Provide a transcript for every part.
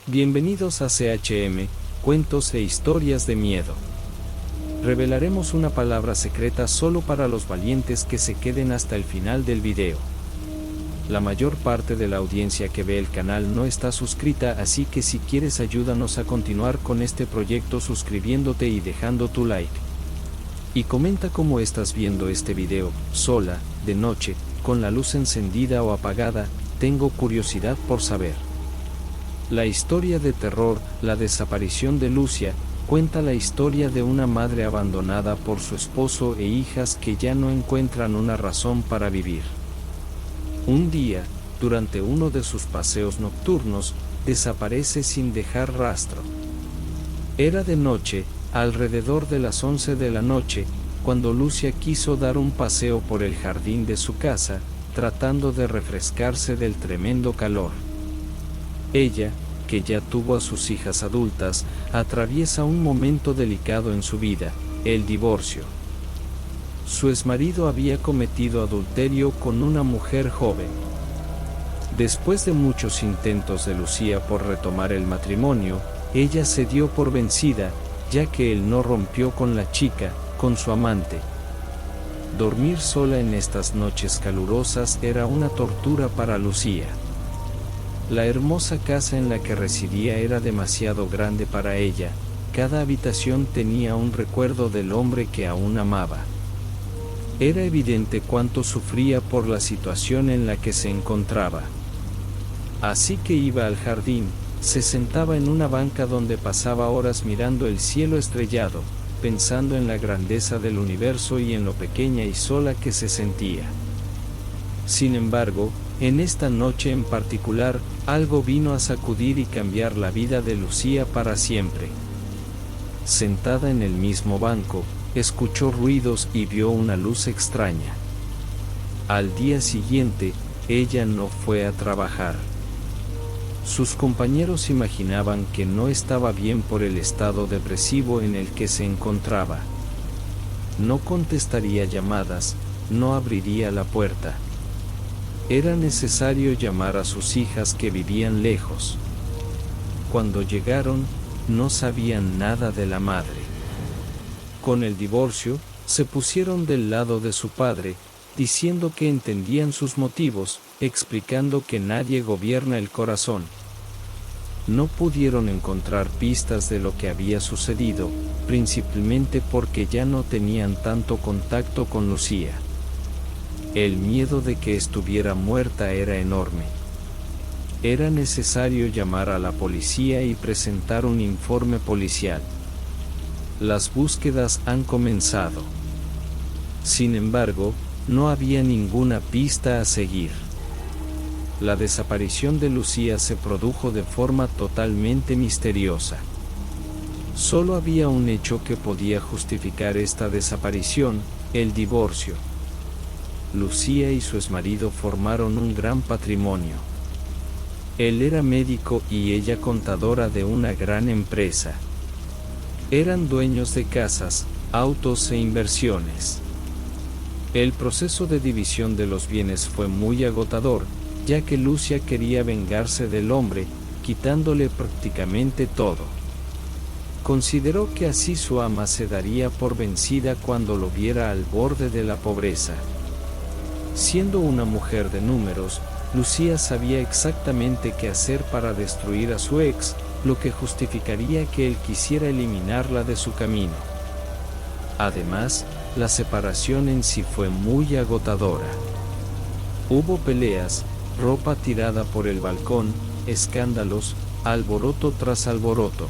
Bienvenidos a CHM, Cuentos e Historias de Miedo. Revelaremos una palabra secreta solo para los valientes que se queden hasta el final del video. La mayor parte de la audiencia que ve el canal no está suscrita, así que si quieres ayúdanos a continuar con este proyecto suscribiéndote y dejando tu like. Y comenta cómo estás viendo este video, sola, de noche, con la luz encendida o apagada, tengo curiosidad por saber. La historia de terror, La desaparición de Lucia, cuenta la historia de una madre abandonada por su esposo e hijas que ya no encuentran una razón para vivir. Un día, durante uno de sus paseos nocturnos, desaparece sin dejar rastro. Era de noche, alrededor de las 11 de la noche, cuando Lucia quiso dar un paseo por el jardín de su casa, tratando de refrescarse del tremendo calor. Ella, que ya tuvo a sus hijas adultas, atraviesa un momento delicado en su vida, el divorcio. Su exmarido había cometido adulterio con una mujer joven. Después de muchos intentos de Lucía por retomar el matrimonio, ella se dio por vencida, ya que él no rompió con la chica, con su amante. Dormir sola en estas noches calurosas era una tortura para Lucía. La hermosa casa en la que residía era demasiado grande para ella, cada habitación tenía un recuerdo del hombre que aún amaba. Era evidente cuánto sufría por la situación en la que se encontraba. Así que iba al jardín, se sentaba en una banca donde pasaba horas mirando el cielo estrellado, pensando en la grandeza del universo y en lo pequeña y sola que se sentía. Sin embargo, en esta noche en particular, algo vino a sacudir y cambiar la vida de Lucía para siempre. Sentada en el mismo banco, escuchó ruidos y vio una luz extraña. Al día siguiente, ella no fue a trabajar. Sus compañeros imaginaban que no estaba bien por el estado depresivo en el que se encontraba. No contestaría llamadas, no abriría la puerta. Era necesario llamar a sus hijas que vivían lejos. Cuando llegaron, no sabían nada de la madre. Con el divorcio, se pusieron del lado de su padre, diciendo que entendían sus motivos, explicando que nadie gobierna el corazón. No pudieron encontrar pistas de lo que había sucedido, principalmente porque ya no tenían tanto contacto con Lucía. El miedo de que estuviera muerta era enorme. Era necesario llamar a la policía y presentar un informe policial. Las búsquedas han comenzado. Sin embargo, no había ninguna pista a seguir. La desaparición de Lucía se produjo de forma totalmente misteriosa. Solo había un hecho que podía justificar esta desaparición: el divorcio. Lucía y su exmarido formaron un gran patrimonio. Él era médico y ella contadora de una gran empresa. Eran dueños de casas, autos e inversiones. El proceso de división de los bienes fue muy agotador, ya que Lucia quería vengarse del hombre, quitándole prácticamente todo. Consideró que así su ama se daría por vencida cuando lo viera al borde de la pobreza. Siendo una mujer de números, Lucía sabía exactamente qué hacer para destruir a su ex, lo que justificaría que él quisiera eliminarla de su camino. Además, la separación en sí fue muy agotadora. Hubo peleas, ropa tirada por el balcón, escándalos, alboroto tras alboroto.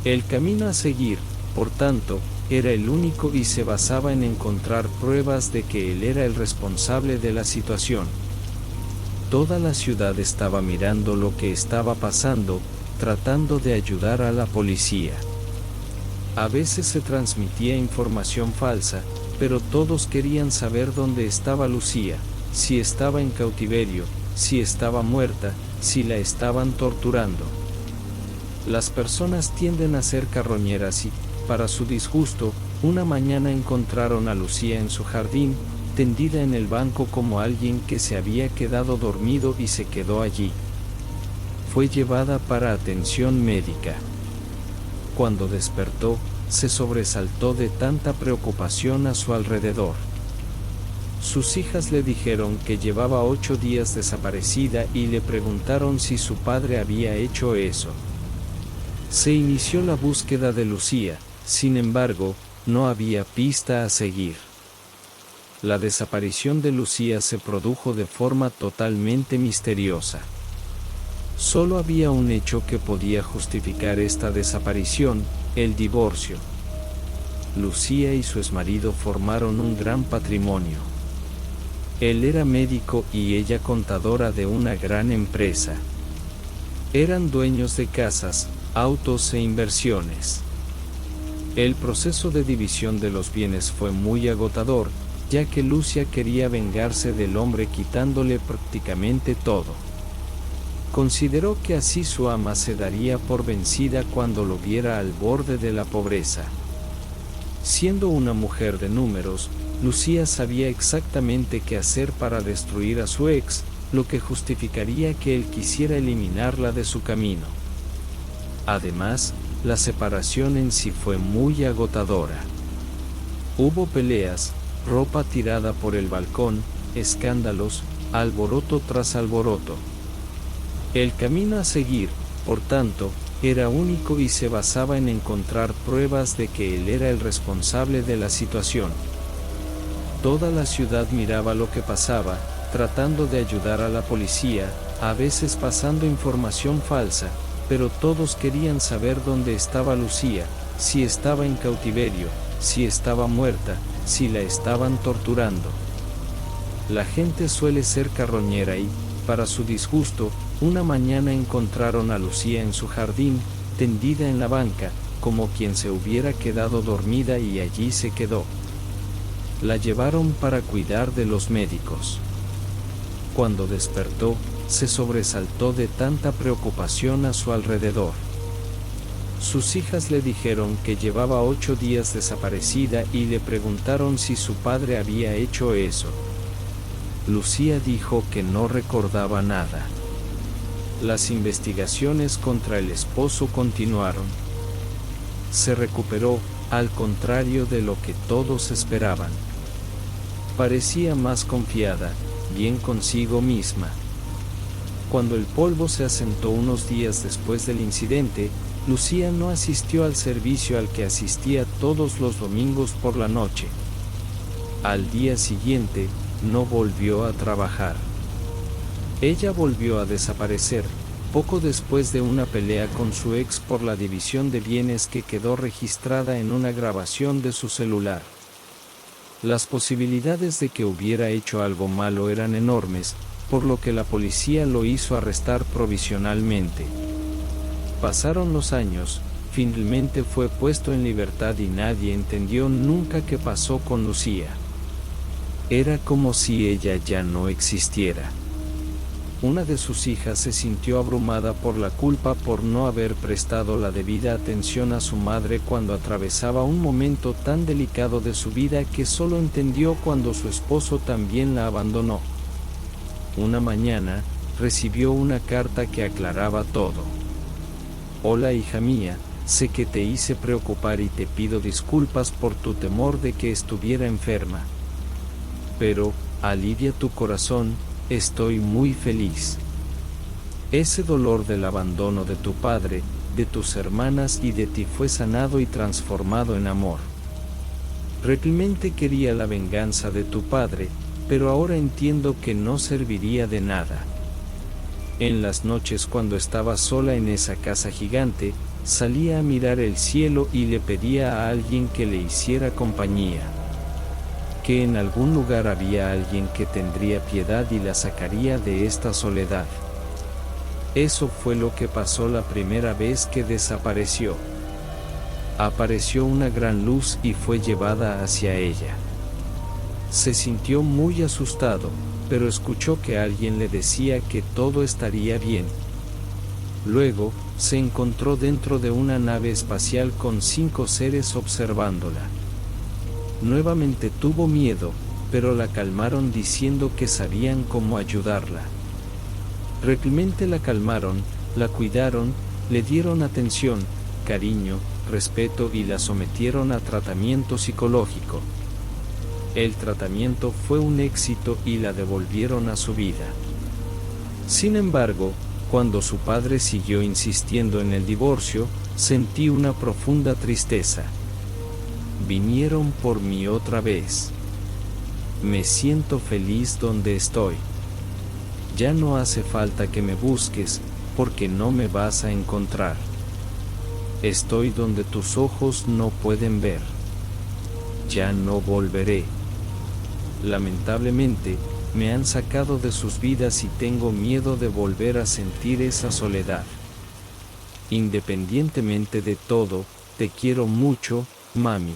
El camino a seguir, por tanto, era el único y se basaba en encontrar pruebas de que él era el responsable de la situación. Toda la ciudad estaba mirando lo que estaba pasando, tratando de ayudar a la policía. A veces se transmitía información falsa, pero todos querían saber dónde estaba Lucía, si estaba en cautiverio, si estaba muerta, si la estaban torturando. Las personas tienden a ser carroñeras y, para su disgusto, una mañana encontraron a Lucía en su jardín, tendida en el banco como alguien que se había quedado dormido y se quedó allí. fue llevada para atención médica. Cuando despertó, se sobresaltó de tanta preocupación a su alrededor. Sus hijas le dijeron que llevaba 8 días desaparecida y le preguntaron si su padre había hecho eso. Se inició la búsqueda de Lucía, sin embargo, no había pista a seguir. La desaparición de Lucía se produjo de forma totalmente misteriosa. Solo había un hecho que podía justificar esta desaparición: el divorcio. Lucía y su exmarido formaron un gran patrimonio. Él era médico y ella contadora de una gran empresa. Eran dueños de casas, autos e inversiones. El proceso de división de los bienes fue muy agotador, ya que Lucía quería vengarse del hombre quitándole prácticamente todo. Consideró que así su ama se daría por vencida cuando lo viera al borde de la pobreza. Siendo una mujer de números, Lucía sabía exactamente qué hacer para destruir a su ex, lo que justificaría que él quisiera eliminarla de su camino. Además, la separación en sí fue muy agotadora. Hubo peleas, ropa tirada por el balcón, escándalos, alboroto tras alboroto. El camino a seguir, por tanto, era único y se basaba en encontrar pruebas de que él era el responsable de la situación. Toda la ciudad miraba lo que pasaba, tratando de ayudar a la policía, a veces pasando información falsa, pero todos querían saber dónde estaba Lucía, si estaba en cautiverio, si estaba muerta, si la estaban torturando. La gente suele ser carroñera y, para su disgusto, una mañana encontraron a Lucía en su jardín, tendida en la banca, como quien se hubiera quedado dormida, y allí se quedó. La llevaron para cuidar de los médicos. Cuando despertó, se sobresaltó de tanta preocupación a su alrededor. Sus hijas le dijeron que llevaba 8 días desaparecida y le preguntaron si su padre había hecho eso. Lucía dijo que no recordaba nada. Las investigaciones contra el esposo continuaron. Se recuperó, al contrario de lo que todos esperaban. Parecía más confiada, bien consigo misma. Cuando el polvo se asentó unos días después del incidente, Lucía no asistió al servicio al que asistía todos los domingos por la noche. Al día siguiente, no volvió a trabajar. Ella volvió a desaparecer, poco después de una pelea con su ex por la división de bienes que quedó registrada en una grabación de su celular. Las posibilidades de que hubiera hecho algo malo eran enormes, por lo que la policía lo hizo arrestar provisionalmente. Pasaron los años, finalmente fue puesto en libertad y nadie entendió nunca qué pasó con Lucía. Era como si ella ya no existiera. Una de sus hijas se sintió abrumada por la culpa por no haber prestado la debida atención a su madre cuando atravesaba un momento tan delicado de su vida que solo entendió cuando su esposo también la abandonó. Una mañana, recibió una carta que aclaraba todo. Hola hija mía, sé que te hice preocupar y te pido disculpas por tu temor de que estuviera enferma. Pero, alivia tu corazón, estoy muy feliz. Ese dolor del abandono de tu padre, de tus hermanas y de ti fue sanado y transformado en amor. Realmente quería la venganza de tu padre, pero ahora entiendo que no serviría de nada. En las noches cuando estaba sola en esa casa gigante, salía a mirar el cielo y le pedía a alguien que le hiciera compañía. Que en algún lugar había alguien que tendría piedad y la sacaría de esta soledad. Eso fue lo que pasó la primera vez que desapareció. Apareció una gran luz y fue llevada hacia ella. Se sintió muy asustado, pero escuchó que alguien le decía que todo estaría bien. Luego, se encontró dentro de una nave espacial con 5 seres observándola. Nuevamente tuvo miedo, pero la calmaron diciendo que sabían cómo ayudarla. Realmente la calmaron, La cuidaron, le dieron atención, cariño, respeto y la sometieron a tratamiento psicológico. El tratamiento fue un éxito y la devolvieron a su vida. Sin embargo, cuando su padre siguió insistiendo en el divorcio, sentí una profunda tristeza. Vinieron por mí otra vez. Me siento feliz donde estoy. Ya no hace falta que me busques, porque no me vas a encontrar. Estoy donde tus ojos no pueden ver. Ya no volveré. Lamentablemente, me han sacado de sus vidas y tengo miedo de volver a sentir esa soledad. Independientemente de todo, te quiero mucho, mami.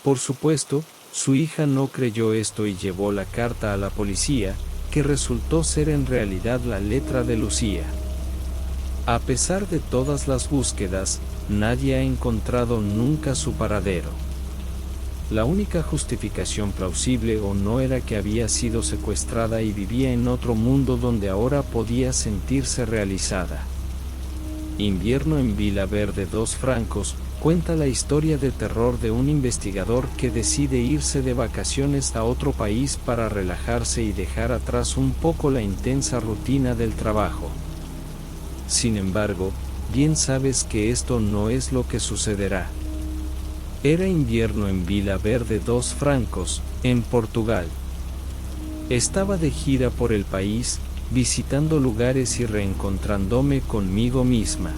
Por supuesto, su hija no creyó esto y llevó la carta a la policía, que resultó ser en realidad la letra de Lucía. A pesar de todas las búsquedas, nadie ha encontrado nunca su paradero. La única justificación plausible o no era que había sido secuestrada y vivía en otro mundo donde ahora podía sentirse realizada. Invierno en Vila Verde 2 Francos cuenta la historia de terror de un investigador que decide irse de vacaciones a otro país para relajarse y dejar atrás un poco la intensa rutina del trabajo. Sin embargo, bien sabes que esto no es lo que sucederá. Era invierno en Vila Verde 2 Francos, en Portugal. Estaba de gira por el país, visitando lugares y reencontrándome conmigo misma.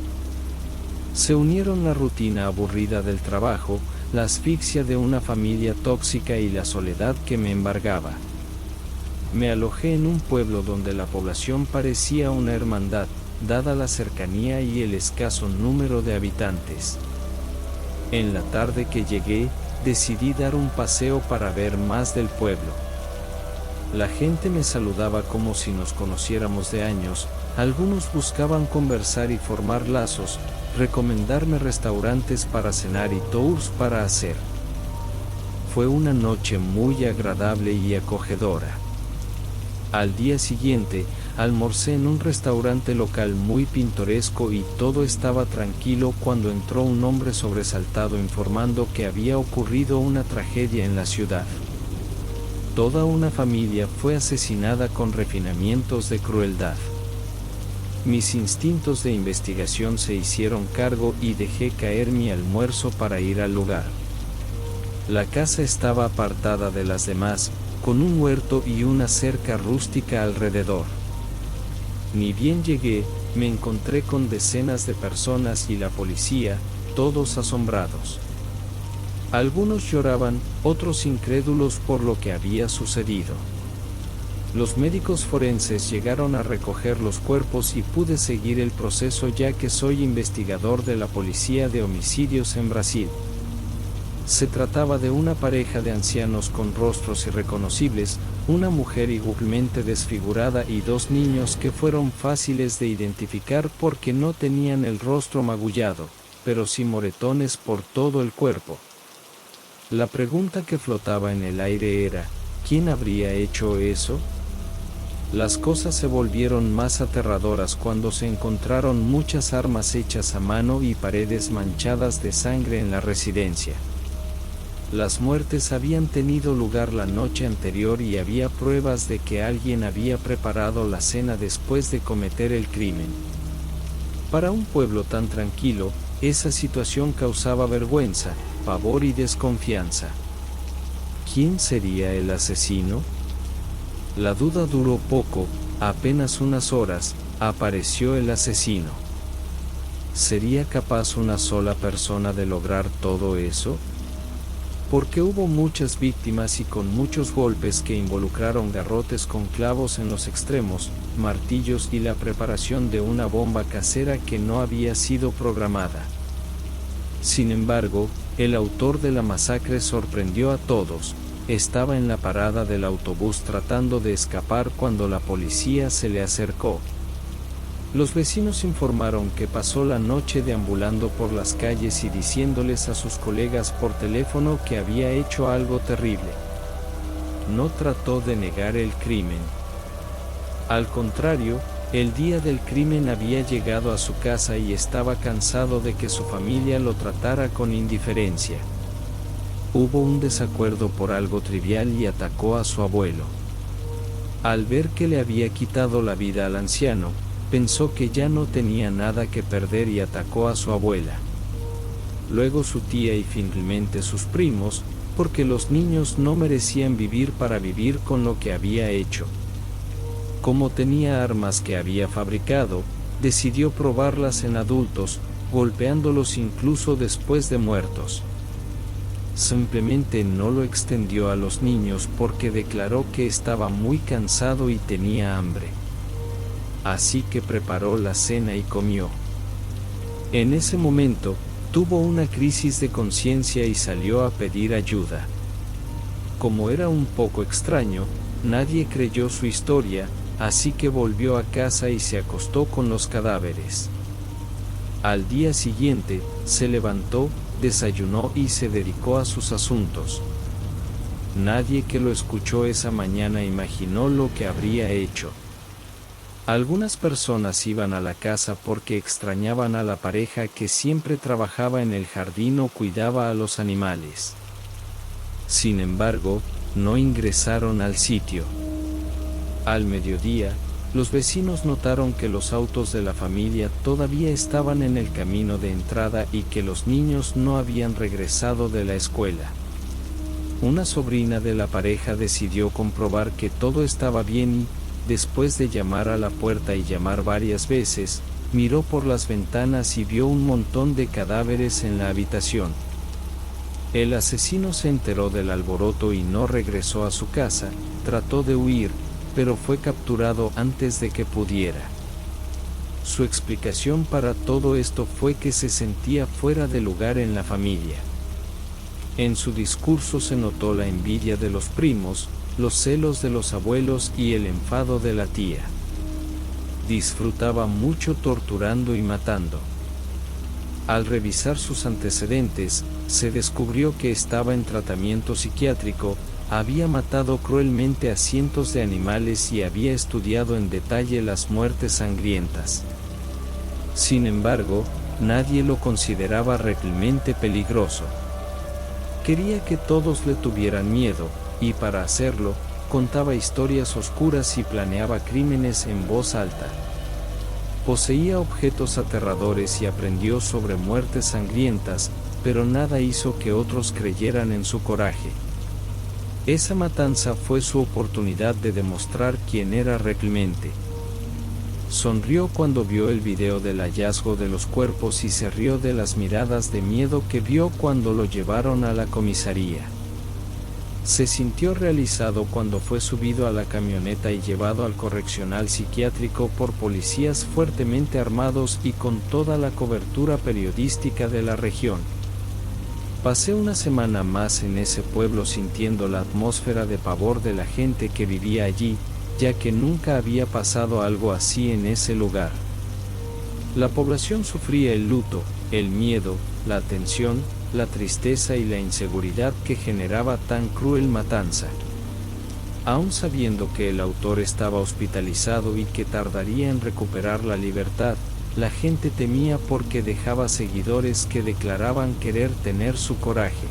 Se unieron la rutina aburrida del trabajo, la asfixia de una familia tóxica y la soledad que me embargaba. Me alojé en un pueblo donde la población parecía una hermandad, dada la cercanía y el escaso número de habitantes. En la tarde que llegué, decidí dar un paseo para ver más del pueblo. La gente me saludaba como si nos conociéramos de años, algunos buscaban conversar y formar lazos, recomendarme restaurantes para cenar y tours para hacer. Fue una noche muy agradable y acogedora. Al día siguiente, almorcé en un restaurante local muy pintoresco y todo estaba tranquilo cuando entró un hombre sobresaltado informando que había ocurrido una tragedia en la ciudad. Toda una familia fue asesinada con refinamientos de crueldad. Mis instintos de investigación se hicieron cargo y dejé caer mi almuerzo para ir al lugar. La casa estaba apartada de las demás, con un huerto y una cerca rústica alrededor. Ni bien llegué, me encontré con decenas de personas y la policía, todos asombrados. Algunos lloraban, otros incrédulos por lo que había sucedido. Los médicos forenses llegaron a recoger los cuerpos y pude seguir el proceso ya que soy investigador de la Policía de Homicidios en Brasil. Se trataba de una pareja de ancianos con rostros irreconocibles, una mujer igualmente desfigurada y dos niños que fueron fáciles de identificar porque no tenían el rostro magullado, pero sí moretones por todo el cuerpo. La pregunta que flotaba en el aire era, ¿quién habría hecho eso? Las cosas se volvieron más aterradoras cuando se encontraron muchas armas hechas a mano y paredes manchadas de sangre en la residencia. Las muertes habían tenido lugar la noche anterior y había pruebas de que alguien había preparado la cena después de cometer el crimen. Para un pueblo tan tranquilo, esa situación causaba vergüenza, pavor y desconfianza. ¿Quién sería el asesino? La duda duró poco, apenas unas horas, apareció el asesino. ¿Sería capaz una sola persona de lograr todo eso? Porque hubo muchas víctimas y con muchos golpes que involucraron garrotes con clavos en los extremos, martillos y la preparación de una bomba casera que no había sido programada. Sin embargo, el autor de la masacre sorprendió a todos. Estaba en la parada del autobús tratando de escapar cuando la policía se le acercó. Los vecinos informaron que pasó la noche deambulando por las calles y diciéndoles a sus colegas por teléfono que había hecho algo terrible. No trató de negar el crimen. Al contrario, El día del crimen había llegado a su casa y estaba cansado de que su familia lo tratara con indiferencia. Hubo un desacuerdo por algo trivial y atacó a su abuelo. Al ver que le había quitado la vida al anciano, pensó que ya no tenía nada que perder y atacó a su abuela. Luego su tía y finalmente sus primos, porque los niños no merecían vivir para vivir con lo que había hecho. Como tenía armas que había fabricado, decidió probarlas en adultos, golpeándolos incluso después de muertos. Simplemente no lo extendió a los niños porque declaró que estaba muy cansado y tenía hambre. Así que preparó la cena y comió. En ese momento, tuvo una crisis de conciencia y salió a pedir ayuda. Como era un poco extraño, nadie creyó su historia, así que volvió a casa y se acostó con los cadáveres. Al día siguiente, se levantó, desayunó y se dedicó a sus asuntos. Nadie que lo escuchó esa mañana imaginó lo que habría hecho. Algunas personas iban a la casa porque extrañaban a la pareja que siempre trabajaba en el jardín o cuidaba a los animales. Sin embargo, no ingresaron al sitio. Al mediodía, los vecinos notaron que los autos de la familia todavía estaban en el camino de entrada y que los niños no habían regresado de la escuela. Una sobrina de la pareja decidió comprobar que todo estaba bien y, después de llamar a la puerta y llamar varias veces, miró por las ventanas y vio un montón de cadáveres en la habitación. El asesino se enteró del alboroto y no regresó a su casa, trató de huir, pero fue capturado antes de que pudiera. Su explicación para todo esto fue que se sentía fuera de lugar en la familia. En su discurso se notó la envidia de los primos, los celos de los abuelos y el enfado de la tía. Disfrutaba mucho torturando y matando. Al revisar sus antecedentes, se descubrió que estaba en tratamiento psiquiátrico, había matado cruelmente a cientos de animales y había estudiado en detalle las muertes sangrientas. Sin embargo, nadie lo consideraba realmente peligroso. Quería que todos le tuvieran miedo, y para hacerlo, contaba historias oscuras y planeaba crímenes en voz alta. Poseía objetos aterradores y aprendió sobre muertes sangrientas, pero nada hizo que otros creyeran en su coraje. Esa matanza fue su oportunidad de demostrar quién era realmente. Sonrió cuando vio el video del hallazgo de los cuerpos y se rió de las miradas de miedo que vio cuando lo llevaron a la comisaría. Se sintió realizado cuando fue subido a la camioneta y llevado al correccional psiquiátrico por policías fuertemente armados y con toda la cobertura periodística de la región. Pasé una semana más en ese pueblo sintiendo la atmósfera de pavor de la gente que vivía allí, ya que nunca había pasado algo así en ese lugar. La población sufría el luto, el miedo, la tensión, la tristeza y la inseguridad que generaba tan cruel matanza. Aún sabiendo que el autor estaba hospitalizado y que tardaría en recuperar la libertad, la gente temía porque dejaba seguidores que declaraban querer tener su coraje.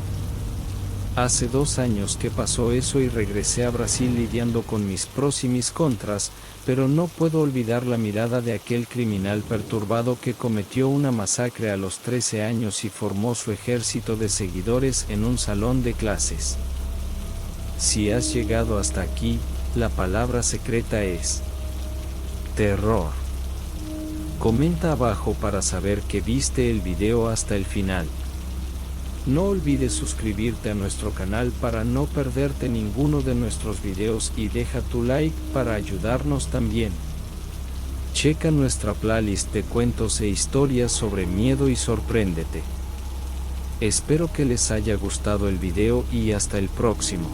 Hace 2 años que pasó eso y regresé a Brasil lidiando con mis pros y mis contras, pero no puedo olvidar la mirada de aquel criminal perturbado que cometió una masacre a los 13 años y formó su ejército de seguidores en un salón de clases. Si has llegado hasta aquí, la palabra secreta es terror. Comenta abajo para saber que viste el video hasta el final. No olvides suscribirte a nuestro canal para no perderte ninguno de nuestros videos y deja tu like para ayudarnos también. Checa nuestra playlist de cuentos e historias sobre miedo y sorpréndete. Espero que les haya gustado el video y hasta el próximo.